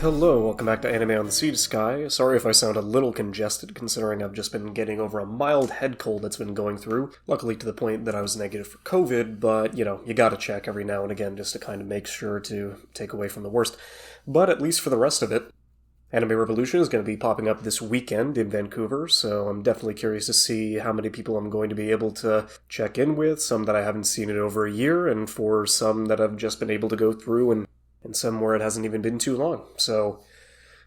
Hello, welcome back to Anime on the Sea to Sky. Sorry if I sound a little congested, considering I've just been getting over a mild head cold that's been going through. Luckily to the point that I was negative for COVID, but, you gotta check every now and again just to kind of make sure to take away from the worst. But at least for the rest of it, Anime Revolution is going to be popping up this weekend in Vancouver, so I'm definitely curious to see how many people I'm going to be able to check in with, some that I haven't seen in over a year, and for some that I've just been able to go through, and some where it hasn't even been too long. So,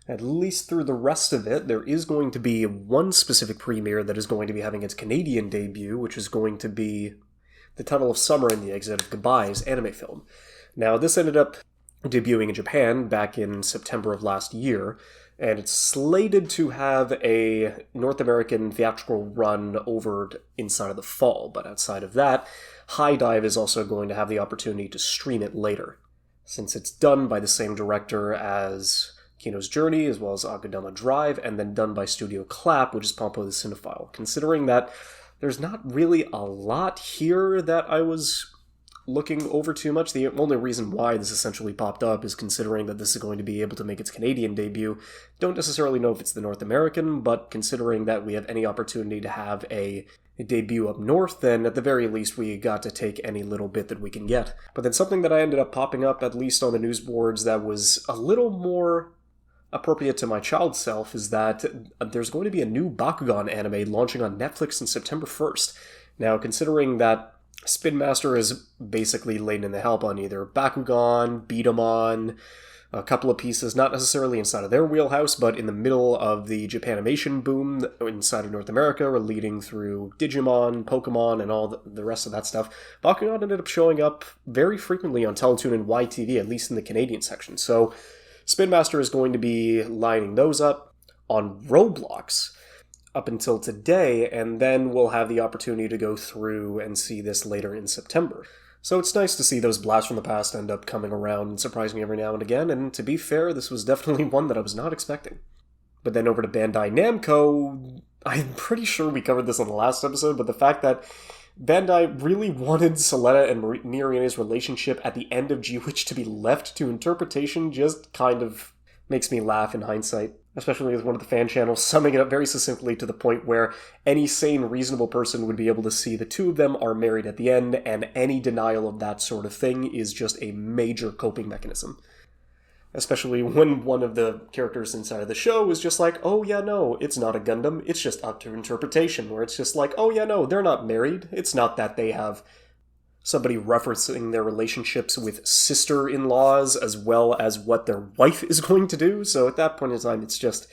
at least through the rest of it, there is going to be one specific premiere that is going to be having its Canadian debut, which is going to be The Tunnel of Summer and the Exit of Goodbye's anime film. Now, this ended up debuting in Japan back in September of last year, and it's slated to have a North American theatrical run over inside of the fall, but outside of that, HIDIVE is also going to have the opportunity to stream it later, since it's done by the same director as Kino's Journey, as well as Akudama Drive, and then done by Studio Clap, which is Pompo the Cinephile. Considering that there's not really a lot here that I was looking over too much, the only reason why this essentially popped up is considering that this is going to be able to make its Canadian debut. Don't necessarily know if it's the North American, but considering that we have any opportunity to have a debut up north, then at the very least we got to take any little bit that we can get. But then something that I ended up popping up, at least on the news boards, that was a little more appropriate to my child self is that there's going to be a new Bakugan anime launching on Netflix on September 1st. Now, considering that Spin Master is basically laid in the help on either Bakugan, Beatamon, a couple of pieces, not necessarily inside of their wheelhouse, but in the middle of the Japanimation boom inside of North America, or leading through Digimon, Pokemon, and all the rest of that stuff. Bakugan ended up showing up very frequently on Teletoon and YTV, at least in the Canadian section. So Spin Master is going to be lining those up on Roblox up until today, and then we'll have the opportunity to go through and see this later in September. So it's nice to see those blasts from the past end up coming around and surprising me every now and again, and to be fair, this was definitely one that I was not expecting. But then over to Bandai Namco, I'm pretty sure we covered this on the last episode, but the fact that Bandai really wanted Soletta and Mirene's relationship at the end of G-Witch to be left to interpretation just kind of makes me laugh in hindsight, especially as one of the fan channels summing it up very succinctly to the point where any sane, reasonable person would be able to see the two of them are married at the end, and any denial of that sort of thing is just a major coping mechanism. Especially when one of the characters inside of the show was just like, oh yeah, no, it's not a Gundam, it's just up to interpretation, where it's just like, oh yeah, no, they're not married, it's not that they have somebody referencing their relationships with sister-in-laws as well as what their wife is going to do. So at that point in time, it's just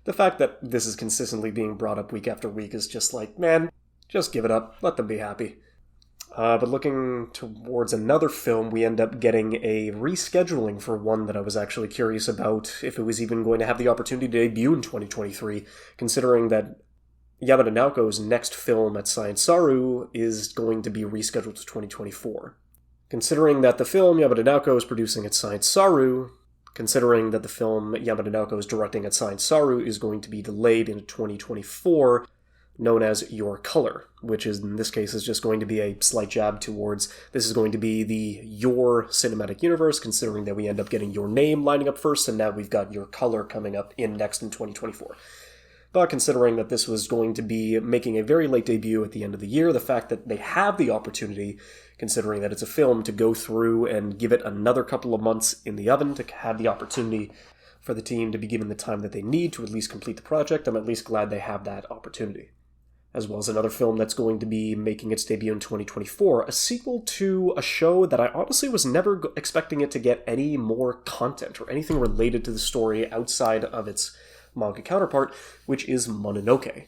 the fact that this is consistently being brought up week after week is just like, man, just give it up. Let them be happy. But looking towards another film, we end up getting a rescheduling for one that I was actually curious about if it was even going to have the opportunity to debut in 2023, considering that Yamada Naoko's next film at Science Saru is going to be rescheduled to 2024. Considering that the film Yamada Naoko is producing at Science Saru, considering that the film Yamada Naoko is directing at Science Saru is going to be delayed into 2024, known as Your Color, which is, in this case, is just going to be a slight jab towards this is going to be the Your cinematic universe, considering that we end up getting Your Name lining up first, and now we've got Your Color coming up next in 2024. But considering that this was going to be making a very late debut at the end of the year, the fact that they have the opportunity, considering that it's a film, to go through and give it another couple of months in the oven, to have the opportunity for the team to be given the time that they need to at least complete the project, I'm at least glad they have that opportunity. As well as another film that's going to be making its debut in 2024, a sequel to a show that I honestly was never expecting it to get any more content or anything related to the story outside of its manga counterpart, which is Mononoke.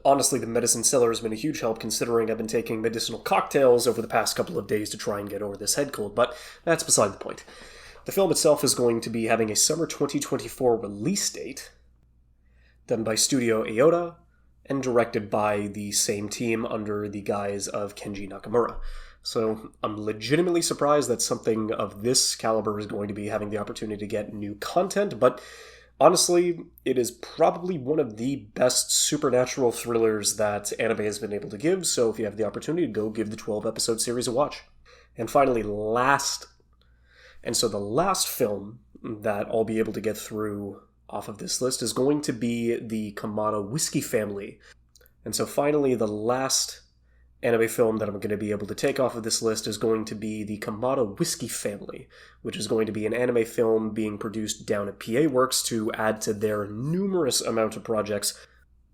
Honestly, the medicine seller has been a huge help, considering I've been taking medicinal cocktails over the past couple of days to try and get over this head cold, but that's beside the point. The film itself is going to be having a summer 2024 release date, done by Studio Aoda, and directed by the same team under the guise of Kenji Nakamura. So I'm legitimately surprised that something of this caliber is going to be having the opportunity to get new content, but honestly, it is probably one of the best supernatural thrillers that anime has been able to give, so if you have the opportunity, go give the 12-episode series a watch. And finally, the last film that I'll be able to get through off of this list is going to be the Kamado Whiskey family. And so finally, the last anime film that I'm going to be able to take off of this list is going to be the Kamado Whiskey family, which is going to be an anime film being produced down at PA Works to add to their numerous amount of projects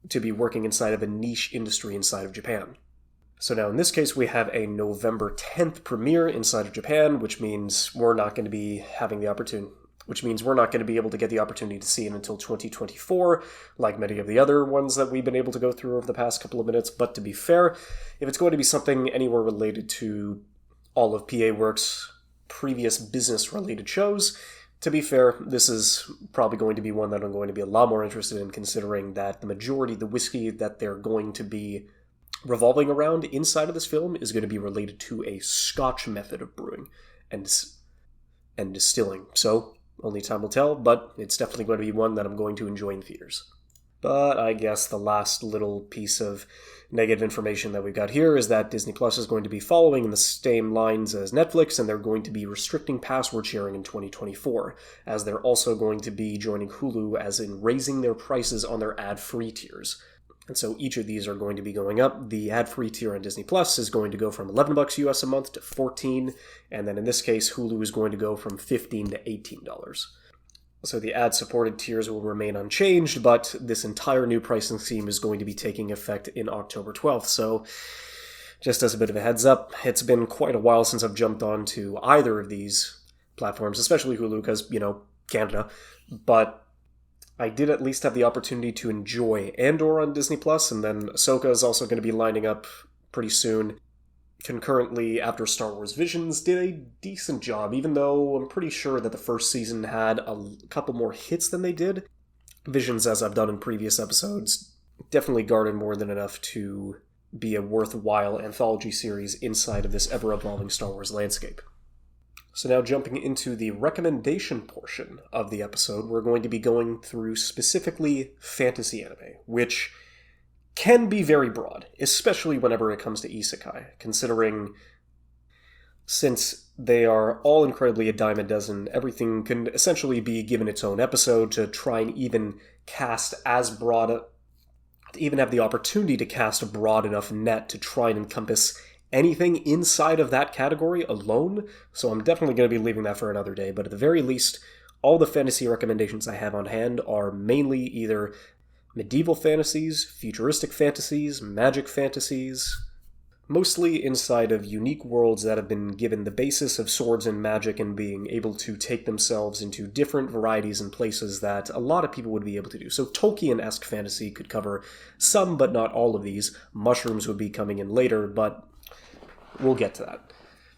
to be working inside of a niche industry inside of Japan. So now in this case, we have a November 10th premiere inside of Japan, which means we're not going to be able to get the opportunity to see it until 2024, like many of the other ones that we've been able to go through over the past couple of minutes. But to be fair, if it's going to be something anywhere related to all of PA Works' previous business-related shows, to be fair, this is probably going to be one that I'm going to be a lot more interested in, considering that the majority of the whiskey that they're going to be revolving around inside of this film is going to be related to a Scotch method of brewing and distilling. So only time will tell, but it's definitely going to be one that I'm going to enjoy in theaters. But I guess the last little piece of negative information that we've got here is that Disney Plus is going to be following in the same lines as Netflix, and they're going to be restricting password sharing in 2024, as they're also going to be joining Hulu as in raising their prices on their ad-free tiers. And so each of these are going to be going up. The ad-free tier on Disney Plus is going to go from $11 US a month to $14, and then in this case, Hulu is going to go from $15 to $18. So the ad-supported tiers will remain unchanged, but this entire new pricing scheme is going to be taking effect in October 12th. So just as a bit of a heads up, it's been quite a while since I've jumped onto either of these platforms, especially Hulu, because, Canada, but I did at least have the opportunity to enjoy Andor on Disney+, and then Ahsoka is also going to be lining up pretty soon. Concurrently, after Star Wars Visions did a decent job, even though I'm pretty sure that the first season had a couple more hits than they did. Visions, as I've done in previous episodes, definitely garnered more than enough to be a worthwhile anthology series inside of this ever-evolving Star Wars landscape. So now jumping into the recommendation portion of the episode, we're going to be going through specifically fantasy anime, which can be very broad, especially whenever it comes to isekai, considering since they are all incredibly a dime a dozen, everything can essentially be given its own episode to try and even cast as broad, to even have the opportunity to cast a broad enough net to try and encompass anything inside of that category alone, so I'm definitely going to be leaving that for another day, but at the very least, all the fantasy recommendations I have on hand are mainly either medieval fantasies, futuristic fantasies, magic fantasies, mostly inside of unique worlds that have been given the basis of swords and magic and being able to take themselves into different varieties and places that a lot of people would be able to do. So Tolkien-esque fantasy could cover some, but not all of these. Mushrooms would be coming in later, but we'll get to that.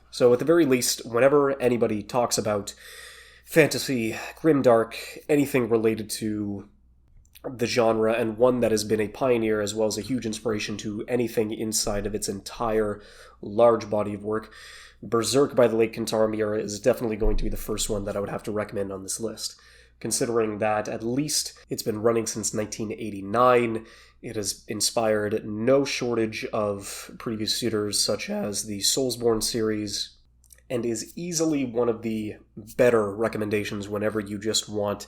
So at the very least, whenever anybody talks about fantasy, grimdark, anything related to the genre, and one that has been a pioneer as well as a huge inspiration to anything inside of its entire large body of work, Berserk by the late Kentaro Miura is definitely going to be the first one that I would have to recommend on this list. Considering that at least it's been running since 1989, it has inspired no shortage of previous suitors such as the Soulsborne series, and is easily one of the better recommendations whenever you just want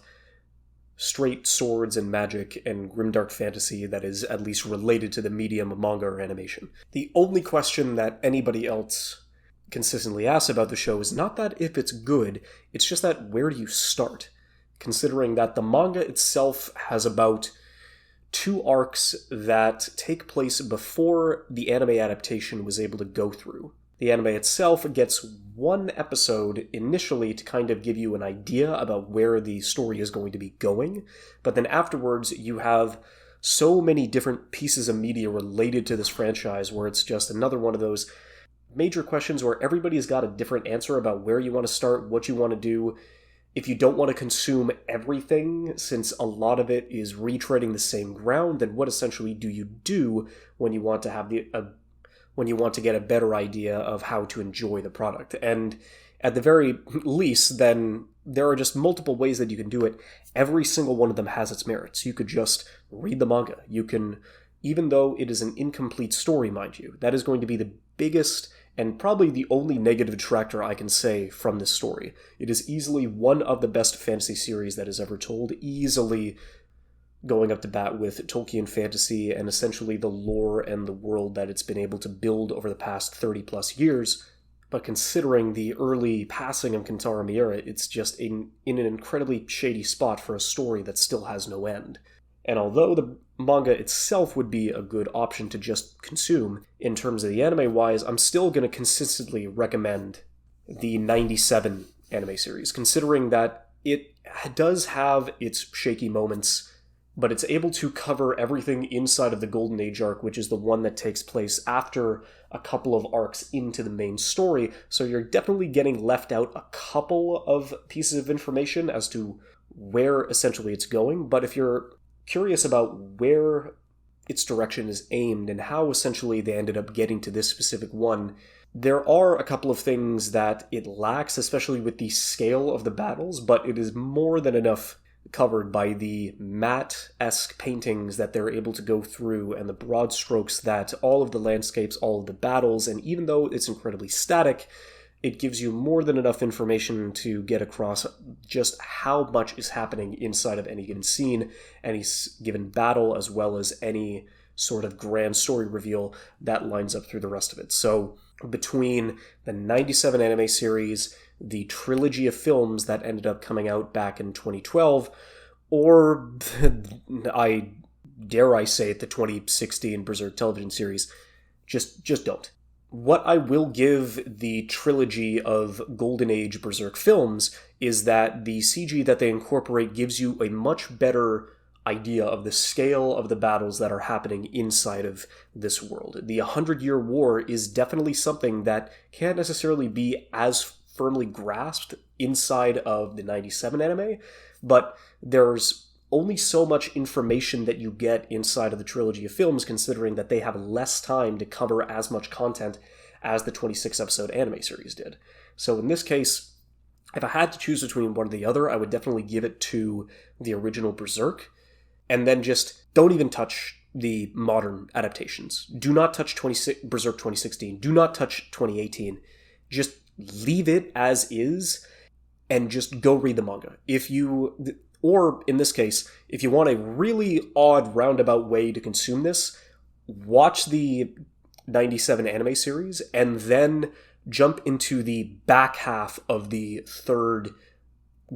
straight swords and magic and grimdark fantasy that is at least related to the medium of manga or animation. The only question that anybody else consistently asks about the show is not that if it's good, it's just that where do you start? Considering that the manga itself has about 2 arcs that take place before the anime adaptation was able to go through. The anime itself gets 1 episode initially to kind of give you an idea about where the story is going to be going, but then afterwards you have so many different pieces of media related to this franchise where it's just another one of those major questions where everybody's got a different answer about where you want to start, what you want to do. If you don't want to consume everything, since a lot of it is retreading the same ground, then what essentially do you do when you want to have when you want to get a better idea of how to enjoy the product? And at the very least, then there are just multiple ways that you can do it. Every single one of them has its merits. You could just read the manga. You can even though it is an incomplete story, mind you. That is going to be the biggest and probably the only negative detractor I can say from this story. It is easily one of the best fantasy series that is ever told, easily going up to bat with Tolkien fantasy and essentially the lore and the world that it's been able to build over the past 30 plus years. But considering the early passing of Kentaro Miura, it's just in an incredibly shady spot for a story that still has no end. And although the manga itself would be a good option to just consume, in terms of the anime-wise, I'm still going to consistently recommend the 97 anime series, considering that it does have its shaky moments, but it's able to cover everything inside of the Golden Age arc, which is the one that takes place after a couple of arcs into the main story, so you're definitely getting left out a couple of pieces of information as to where essentially it's going, but if you're curious about where its direction is aimed and how essentially they ended up getting to this specific one, there are a couple of things that it lacks, especially with the scale of the battles, but it is more than enough covered by the matte-esque paintings that they're able to go through and the broad strokes that all of the landscapes, all of the battles, and even though it's incredibly static, it gives you more than enough information to get across just how much is happening inside of any given scene, any given battle, as well as any sort of grand story reveal that lines up through the rest of it. So between the 97 anime series, the trilogy of films that ended up coming out back in 2012, or I say it, the 2016 Berserk television series, just don't. What I will give the trilogy of Golden Age Berserk films is that the CG that they incorporate gives you a much better idea of the scale of the battles that are happening inside of this world. The 100-Year War is definitely something that can't necessarily be as firmly grasped inside of the 97 anime, but there's only so much information that you get inside of the trilogy of films, considering that they have less time to cover as much content as the 26-episode anime series did. So in this case, if I had to choose between one or the other, I would definitely give it to the original Berserk, and then just don't even touch the modern adaptations. Do not touch Berserk 2016. Do not touch 2018. Just leave it as is, and just go read the manga. Or, in this case, if you want a really odd roundabout way to consume this, watch the 97 anime series, and then jump into the back half of the third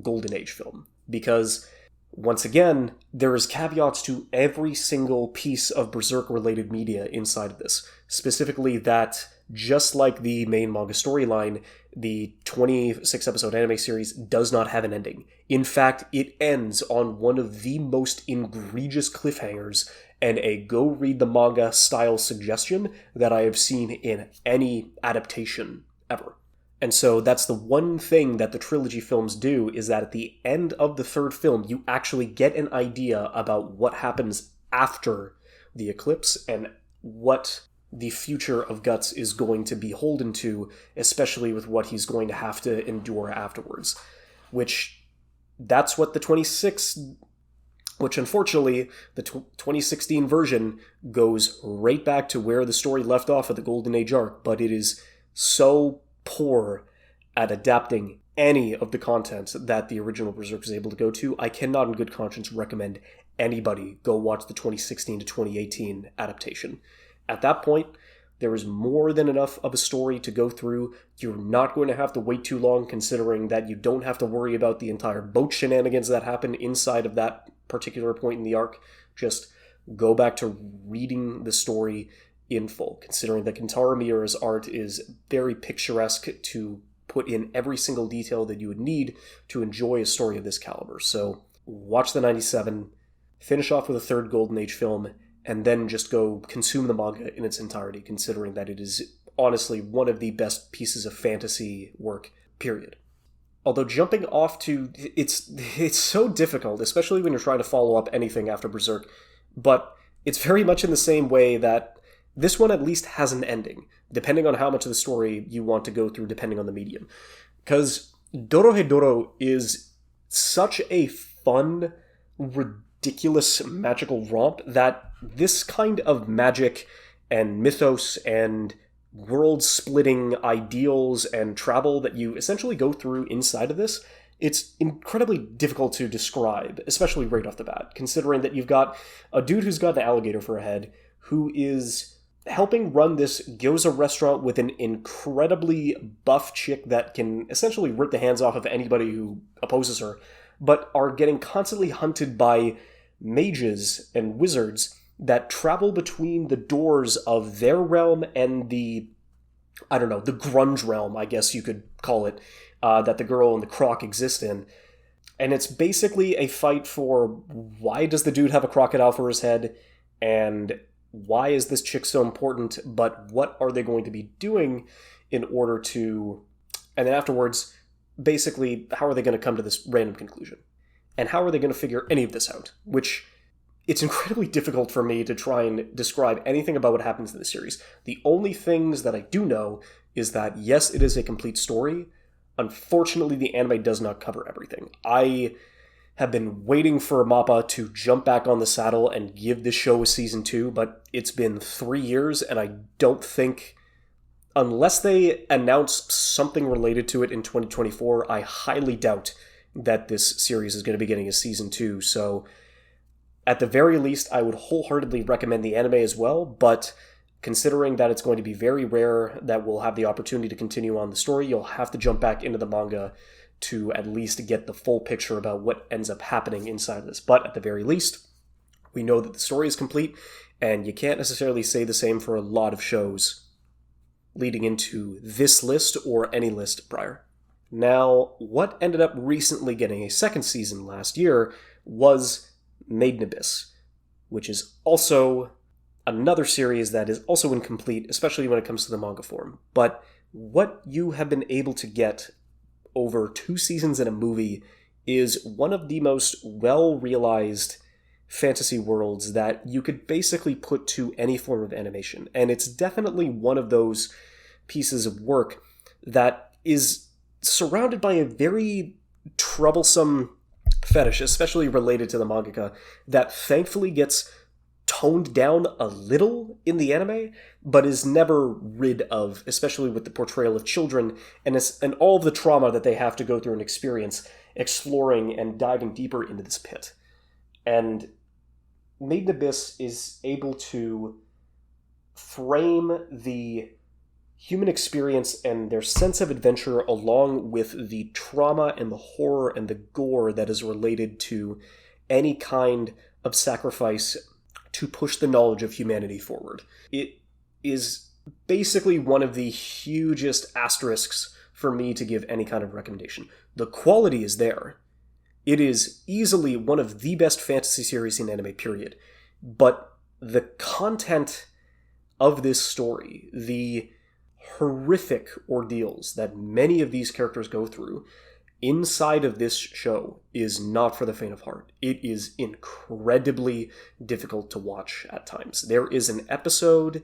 Golden Age film. Because, once again, there is caveats to every single piece of Berserk-related media inside of this. Specifically that, just like the main manga storyline, the 26-episode anime series does not have an ending. In fact, it ends on one of the most egregious cliffhangers and a go-read-the-manga style suggestion that I have seen in any adaptation ever. And so that's the one thing that the trilogy films do, is that at the end of the third film, you actually get an idea about what happens after the eclipse and what the future of Guts is going to be beholden to, especially with what he's going to have to endure afterwards. Which unfortunately, the 2016 version goes right back to where the story left off of the Golden Age arc, but it is so poor at adapting any of the content that the original Berserk was able to go to. I cannot in good conscience recommend anybody go watch the 2016 to 2018 adaptation. At that point, there is more than enough of a story to go through. You're not going to have to wait too long, considering that you don't have to worry about the entire boat shenanigans that happen inside of that particular point in the arc. Just go back to reading the story in full, considering that Kentaro Miura's art is very picturesque to put in every single detail that you would need to enjoy a story of this caliber. So watch the 97, finish off with a third Golden Age film, and then just go consume the manga in its entirety, considering that it is honestly one of the best pieces of fantasy work, period. Although jumping off to... It's so difficult, especially when you're trying to follow up anything after Berserk, but it's very much in the same way that this one at least has an ending, depending on how much of the story you want to go through, depending on the medium. Because Dorohedoro is such a fun, ridiculous ridiculous magical romp that this kind of magic and mythos and world-splitting ideals and travel that you essentially go through inside of this, it's incredibly difficult to describe, especially right off the bat, considering that you've got a dude who's got an alligator for a head, who is helping run this gyoza restaurant with an incredibly buff chick that can essentially rip the hands off of anybody who opposes her, but are getting constantly hunted by mages and wizards that travel between the doors of their realm and the grunge realm, I guess you could call it, that the girl and the croc exist in. And it's basically a fight for why does the dude have a crocodile for his head, and why is this chick so important, but what are they going to be doing in order to... And then afterwards, basically, how are they going to come to this random conclusion? And how are they going to figure any of this out? Which... It's incredibly difficult for me to try and describe anything about what happens in the series. The only things that I do know is that, yes, it is a complete story. Unfortunately, the anime does not cover everything. I have been waiting for MAPPA to jump back on the saddle and give this show a season 2, but it's been 3 years, and I don't think... Unless they announce something related to it in 2024, I highly doubt that this series is going to be getting a season 2, so... At the very least, I would wholeheartedly recommend the anime as well, but considering that it's going to be very rare that we'll have the opportunity to continue on the story, you'll have to jump back into the manga to at least get the full picture about what ends up happening inside of this. But at the very least, we know that the story is complete, and you can't necessarily say the same for a lot of shows leading into this list or any list prior. Now, what ended up recently getting a second season last year was Made in Abyss, which is also another series that is also incomplete, especially when it comes to the manga form. But what you have been able to get over 2 seasons in a movie is one of the most well-realized fantasy worlds that you could basically put to any form of animation. And it's definitely one of those pieces of work that is surrounded by a very troublesome fetish, especially related to the mangaka, that thankfully gets toned down a little in the anime, but is never rid of, especially with the portrayal of children and all of the trauma that they have to go through and experience exploring and diving deeper into this pit. And Made in Abyss is able to frame the human experience and their sense of adventure along with the trauma and the horror and the gore that is related to any kind of sacrifice to push the knowledge of humanity forward. It is basically one of the hugest asterisks for me to give any kind of recommendation. The quality is there. It is easily one of the best fantasy series in anime, period. But the content of this story, the horrific ordeals that many of these characters go through inside of this show is not for the faint of heart. It is incredibly difficult to watch at times. There is an episode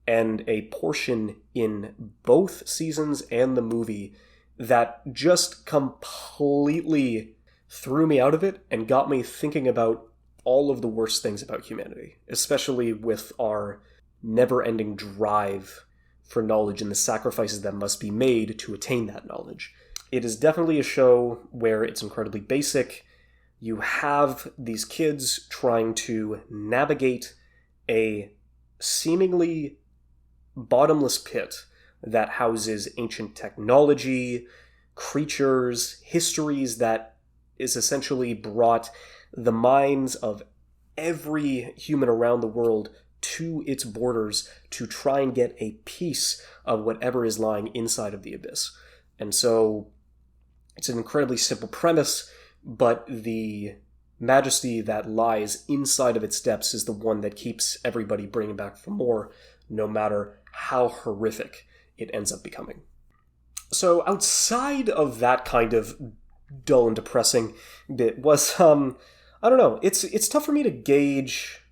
and a portion in both seasons and the movie that just completely threw me out of it and got me thinking about all of the worst things about humanity, especially with our never-ending drive for knowledge and the sacrifices that must be made to attain that knowledge. It is definitely a show where it's incredibly basic. You have these kids trying to navigate a seemingly bottomless pit that houses ancient technology, creatures, histories that is essentially brought the minds of every human around the world to its borders to try and get a piece of whatever is lying inside of the abyss. And so it's an incredibly simple premise, but the majesty that lies inside of its depths is the one that keeps everybody bringing back for more, no matter how horrific it ends up becoming. So outside of that kind of dull and depressing bit was, I don't know, it's tough for me to gauge...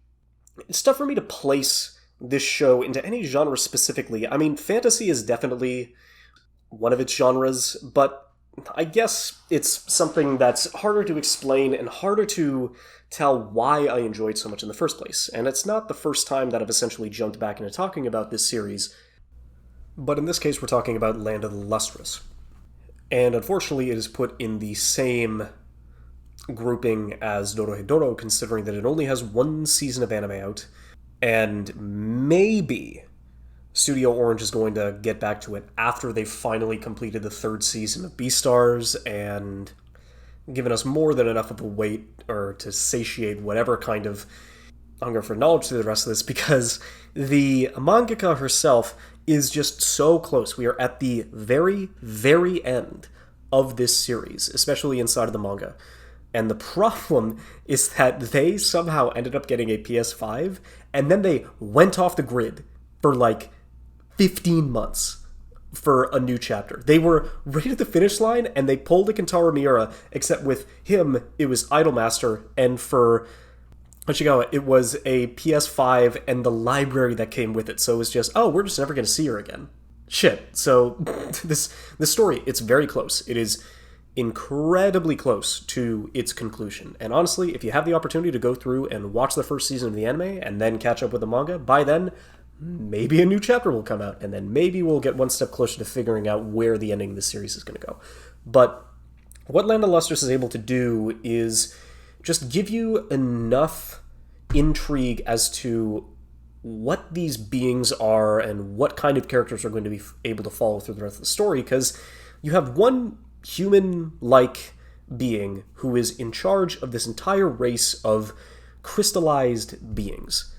It's tough for me to place this show into any genre specifically. I mean, fantasy is definitely one of its genres, but I guess it's something that's harder to explain and harder to tell why I enjoyed so much in the first place. And it's not the first time that I've essentially jumped back into talking about this series, but in this case we're talking about Land of the Lustrous. And unfortunately it is put in the same grouping as Dorohedoro, considering that it only has one season of anime out, and maybe Studio Orange is going to get back to it after they've finally completed the third season of Beastars and given us more than enough of a wait or to satiate whatever kind of hunger for knowledge through the rest of this, because the mangaka herself is just so close. We are at the very, very end of this series, especially inside of the manga. And the problem is that they somehow ended up getting a PS5, and then they went off the grid for like 15 months for a new chapter. They were right at the finish line, and they pulled a Kentaro Miura, except with him, it was Idolmaster, and for Hachigawa, it was a PS5 and the library that came with it. So it was just, oh, we're just never going to see her again. Shit. So this story, it's very close. It is incredibly close to its conclusion. And honestly, if you have the opportunity to go through and watch the first season of the anime and then catch up with the manga, by then, maybe a new chapter will come out, and then maybe we'll get one step closer to figuring out where the ending of the series is going to go. But what Land of the Lustrous is able to do is just give you enough intrigue as to what these beings are and what kind of characters are going to be able to follow through the rest of the story, because you have one human-like being who is in charge of this entire race of crystallized beings.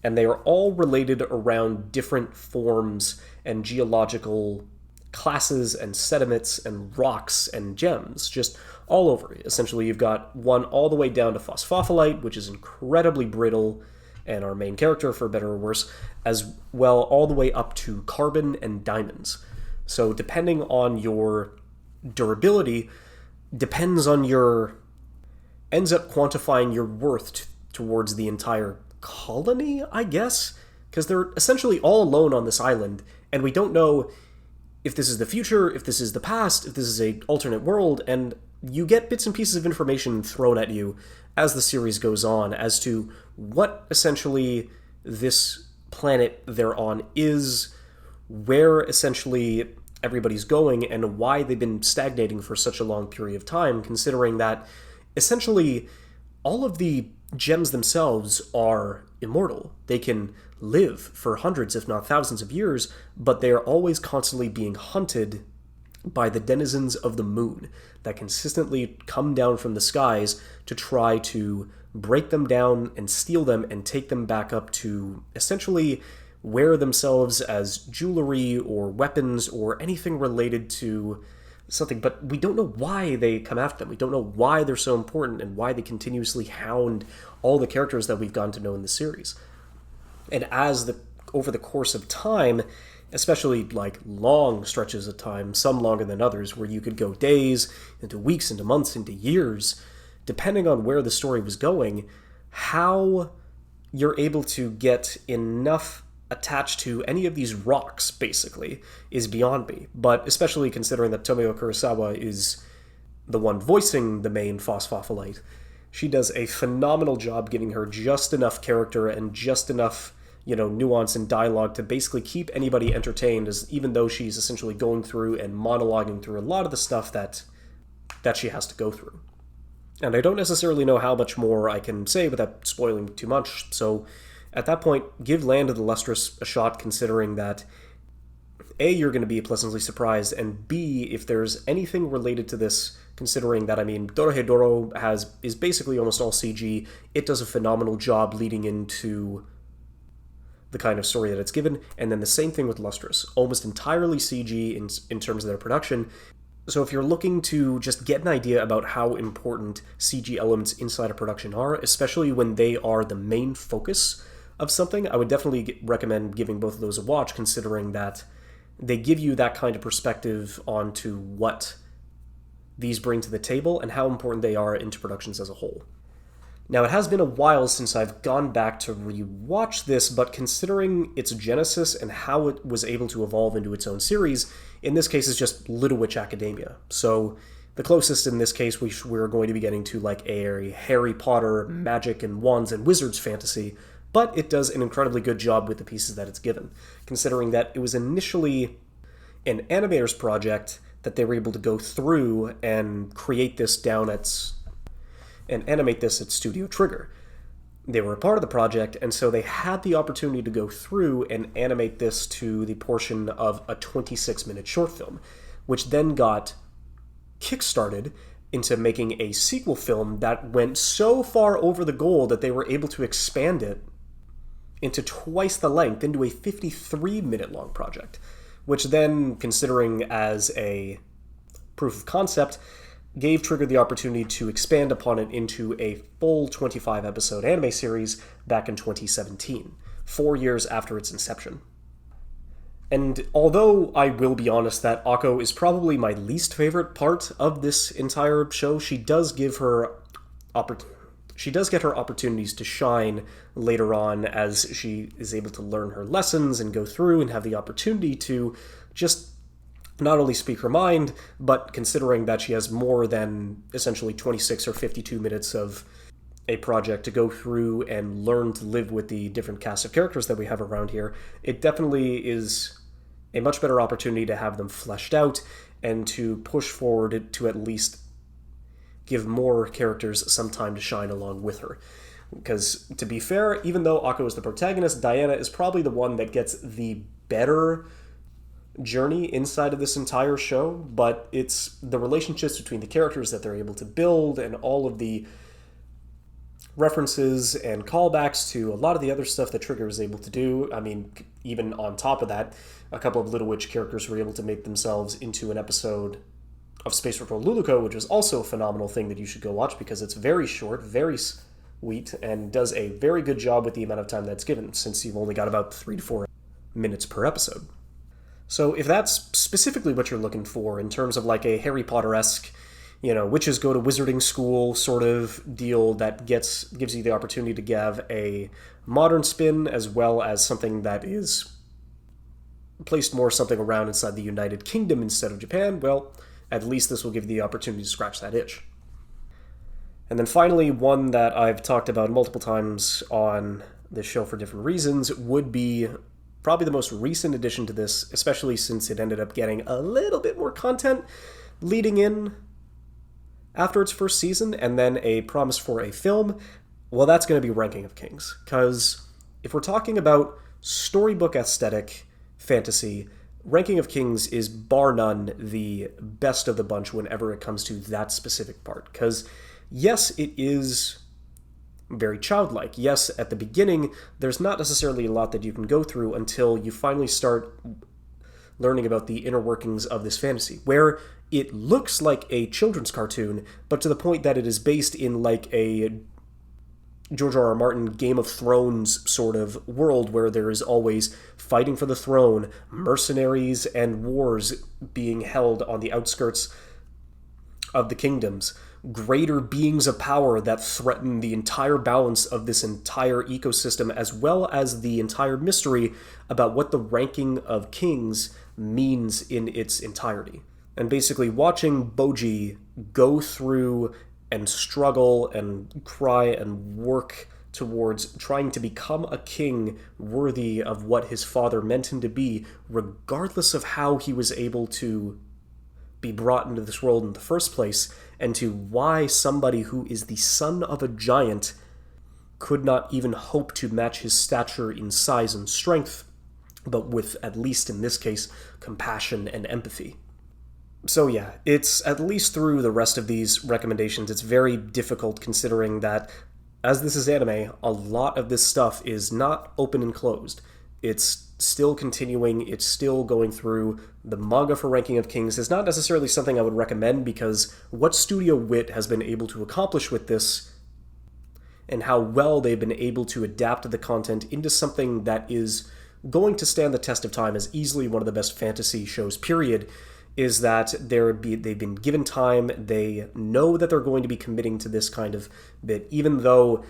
And they are all related around different forms and geological classes and sediments and rocks and gems, just all over. Essentially, you've got one all the way down to phosphophylite, which is incredibly brittle, and our main character, for better or worse, as well all the way up to carbon and diamonds. So depending on your durability, depends on ends up quantifying your worth towards the entire colony, I guess? Because they're essentially all alone on this island, and we don't know if this is the future, if this is the past, if this is an alternate world, and you get bits and pieces of information thrown at you as the series goes on as to what essentially this planet they're on is, where essentially everybody's going, and why they've been stagnating for such a long period of time, considering that essentially all of the gems themselves are immortal. They can live for hundreds, if not thousands of years, but they are always constantly being hunted by the denizens of the moon that consistently come down from the skies to try to break them down and steal them and take them back up to essentially wear themselves as jewelry or weapons or anything related to something. But we don't know why they come after them. We don't know why they're so important and why they continuously hound all the characters that we've gotten to know in the series. And over the course of time, especially like long stretches of time, some longer than others, where you could go days, into weeks, into months, into years, depending on where the story was going, how you're able to get enough attached to any of these rocks, basically, is beyond me. But especially considering that Tomio Kurosawa is the one voicing the main phosphophylite, she does a phenomenal job giving her just enough character and just enough, nuance and dialogue to basically keep anybody entertained, as even though she's essentially going through and monologuing through a lot of the stuff that she has to go through. And I don't necessarily know how much more I can say without spoiling too much, so at that point, give Land of the Lustrous a shot, considering that A, you're going to be pleasantly surprised, and B, if there's anything related to this, considering that, Dorohedoro is basically almost all CG, it does a phenomenal job leading into the kind of story that it's given, and then the same thing with Lustrous, almost entirely CG in terms of their production. So if you're looking to just get an idea about how important CG elements inside a production are, especially when they are the main focus of something, I would definitely recommend giving both of those a watch, considering that they give you that kind of perspective onto what these bring to the table and how important they are into productions as a whole. Now, it has been a while since I've gone back to rewatch this, but considering its genesis and how it was able to evolve into its own series, in this case is just Little Witch Academia. So the closest in this case we're going to be getting to like a Harry Potter, magic and wands and wizards fantasy, but it does an incredibly good job with the pieces that it's given, considering that it was initially an animator's project that they were able to go through and create this and animate this at Studio Trigger. They were a part of the project, and so they had the opportunity to go through and animate this to the portion of a 26-minute short film, which then got kickstarted into making a sequel film that went so far over the goal that they were able to expand it into twice the length, into a 53-minute long project, which then, considering as a proof of concept, gave Trigger the opportunity to expand upon it into a full 25-episode anime series back in 2017, 4 years after its inception. And although I will be honest that Akko is probably my least favorite part of this entire show, she does get her opportunities to shine later on as she is able to learn her lessons and go through and have the opportunity to just not only speak her mind, but considering that she has more than essentially 26 or 52 minutes of a project to go through and learn to live with the different cast of characters that we have around here, it definitely is a much better opportunity to have them fleshed out and to push forward to at least give more characters some time to shine along with her. Because, to be fair, even though Akko is the protagonist, Diana is probably the one that gets the better journey inside of this entire show, but it's the relationships between the characters that they're able to build and all of the references and callbacks to a lot of the other stuff that Trigger was able to do. I mean, even on top of that, a couple of Little Witch characters were able to make themselves into an episode of Space Patrol Luluco, which is also a phenomenal thing that you should go watch because it's very short, very sweet, and does a very good job with the amount of time that's given, since you've only got about 3 to 4 minutes per episode. So if that's specifically what you're looking for in terms of like a Harry Potter-esque, witches go to wizarding school sort of deal that gives you the opportunity to have a modern spin as well as something that is placed more something around inside the United Kingdom instead of Japan, well, at least this will give you the opportunity to scratch that itch. And then finally, one that I've talked about multiple times on this show for different reasons would be probably the most recent addition to this, especially since it ended up getting a little bit more content leading in after its first season, and then a promise for a film. Well, that's going to be Ranking of Kings, because if we're talking about storybook aesthetic fantasy, Ranking of Kings is bar none the best of the bunch whenever it comes to that specific part, because yes, it is very childlike. Yes, at the beginning, there's not necessarily a lot that you can go through until you finally start learning about the inner workings of this fantasy, where it looks like a children's cartoon, but to the point that it is based in like a George R.R. Martin Game of Thrones sort of world where there is always fighting for the throne, mercenaries, and wars being held on the outskirts of the kingdoms, greater beings of power that threaten the entire balance of this entire ecosystem, as well as the entire mystery about what the ranking of kings means in its entirety. And basically watching Bojji go through and struggle and cry and work towards trying to become a king worthy of what his father meant him to be, regardless of how he was able to be brought into this world in the first place, and to why somebody who is the son of a giant could not even hope to match his stature in size and strength, but with, at least in this case, compassion and empathy. So yeah, it's at least through the rest of these recommendations, it's very difficult considering that, as this is anime, a lot of this stuff is not open and closed. It's still continuing, it's still going through. The manga for Ranking of Kings is not necessarily something I would recommend because what Studio Wit has been able to accomplish with this and how well they've been able to adapt the content into something that is going to stand the test of time as easily one of the best fantasy shows, period, is that they've been given time, they know that they're going to be committing to this kind of bit, even though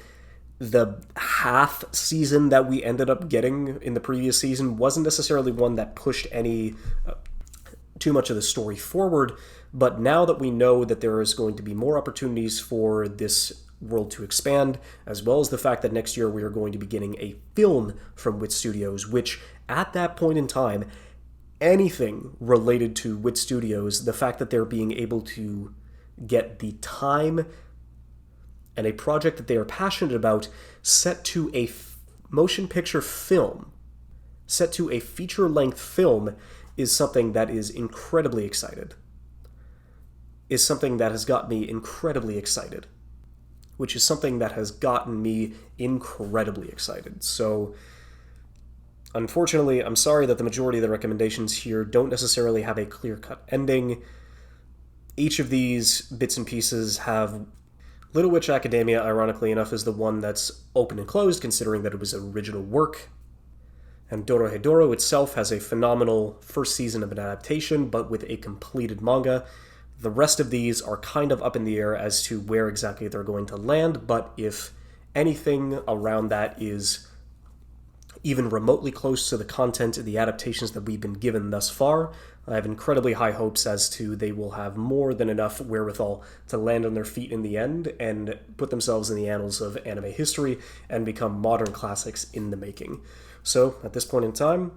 the half season that we ended up getting in the previous season wasn't necessarily one that pushed any too much of the story forward. But now that we know that there is going to be more opportunities for this world to expand, as well as the fact that next year we are going to be getting a film from Wit Studios, which at that point in time, anything related to Wit Studios, the fact that they're being able to get the time and a project that they are passionate about set to a motion picture film, set to a feature-length film, is something that is incredibly excited. Is something that has got me incredibly excited. Which is something that has gotten me incredibly excited. So, unfortunately, I'm sorry that the majority of the recommendations here don't necessarily have a clear-cut ending. Each of these bits and pieces have... Little Witch Academia, ironically enough, is the one that's open and closed, considering that it was an original work. And Dorohedoro itself has a phenomenal first season of an adaptation, but with a completed manga. The rest of these are kind of up in the air as to where exactly they're going to land, but if anything around that is even remotely close to the content and the adaptations that we've been given thus far, I have incredibly high hopes as to they will have more than enough wherewithal to land on their feet in the end and put themselves in the annals of anime history and become modern classics in the making. So, at this point in time,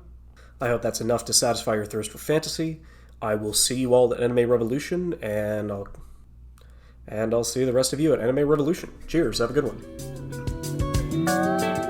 I hope that's enough to satisfy your thirst for fantasy. I will see you all at Anime Revolution, and I'll see the rest of you at Anime Revolution. Cheers, have a good one.